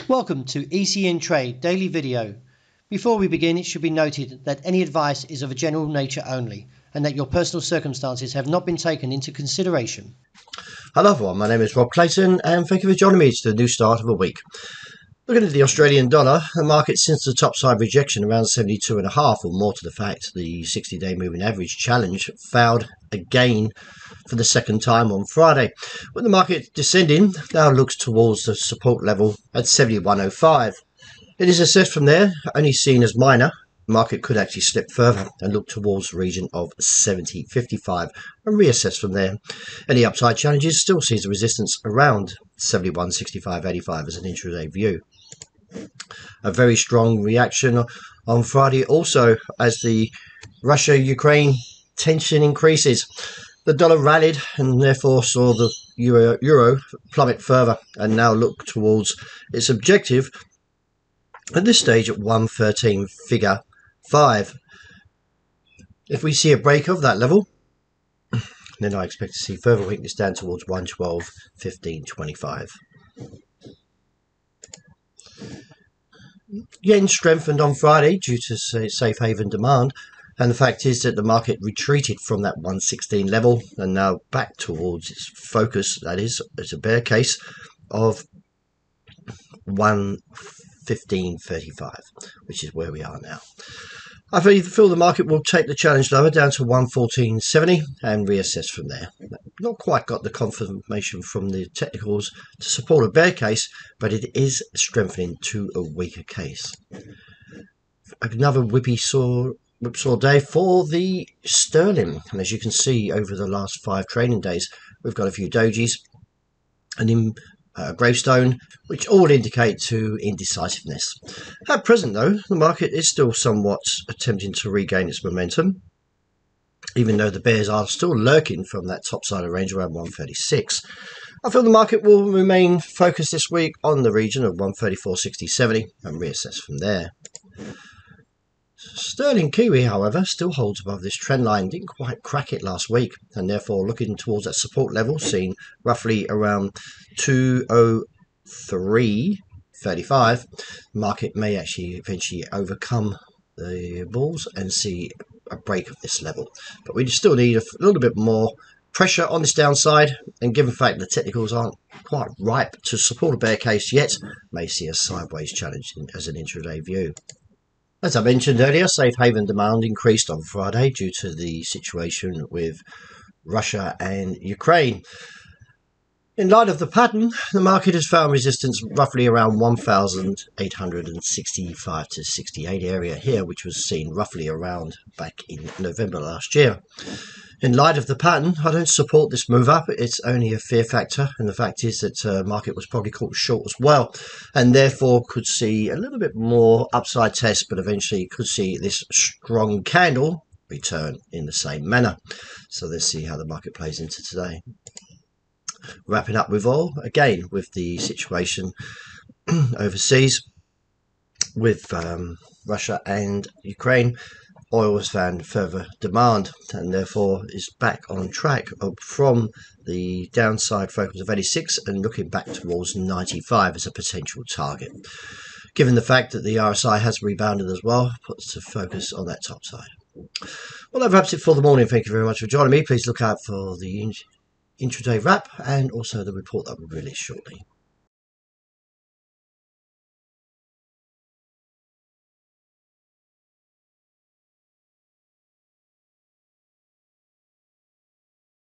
Welcome to ECNTRADE Daily Video. Before we begin, it should be noted that any advice is of a general nature only and that your personal circumstances have not been taken into consideration. Hello everyone, my name is Rob Clayton and thank you for joining me to the new start of a week. Looking at the Australian dollar, the market since the topside rejection around 72.5, or more to the fact, the 60-day moving average challenge failed again for the second time on Friday. With the market descending, now looks towards the support level at 71.05. It is assessed from there, only seen as minor. The market could actually slip further and look towards the region of 70.55 and reassess from there. Any upside challenges still sees a resistance around 71.65.85 as an intraday view. A very strong reaction on Friday also as the Russia-Ukraine tension increases. The dollar rallied and therefore saw the euro plummet further and now look towards its objective at this stage at 113 figure 5. If we see a break of that level, then I expect to see further weakness down towards 112.15.25. Yen strengthened on Friday due to safe haven demand, and the fact is that the market retreated from that 116 level and now back towards its focus, that is, it's a bear case of 115.35, which is where we are now. I feel the market will take the challenge lower down to 114.70 and reassess from there. Not quite got the confirmation from the technicals to support a bear case, but it is strengthening to a weaker case. Another whipsaw day for the sterling, and as you can see over the last 5 trading days, we've got a few dojis and gravestone, which all indicate to indecisiveness. At present though, the market is still somewhat attempting to regain its momentum, even though the bears are still lurking from that topside of range around 136. I feel the market will remain focused this week on the region of 134.60.70 and reassess from there. Sterling Kiwi, however, still holds above this trend line, didn't quite crack it last week, and therefore looking towards that support level seen roughly around 203.35. The market may actually eventually overcome the bulls and see a break of this level, but we still need a little bit more pressure on this downside, and given the fact the technicals aren't quite ripe to support a bear case yet, may see a sideways challenge as an intraday view. As I mentioned earlier, safe haven demand increased on Friday due to the situation with Russia and Ukraine. In light of the pattern, the market has found resistance roughly around 1,865 to 68 area here, which was seen roughly around back in November last year. In light of the pattern, I don't support this move up. It's only a fear factor, and the fact is that market was probably caught short as well, and therefore could see a little bit more upside test, but eventually could see this strong candle return in the same manner. So let's see how the market plays into today. Wrapping up with oil, again with the situation overseas with Russia and Ukraine. Oil has found further demand and therefore is back on track from the downside focus of 86 and looking back towards 95 as a potential target. Given the fact that the RSI has rebounded as well, puts the focus on that top side. Well, that wraps it for the morning. Thank you very much for joining me. Please look out for the intraday wrap and also the report that will be released shortly.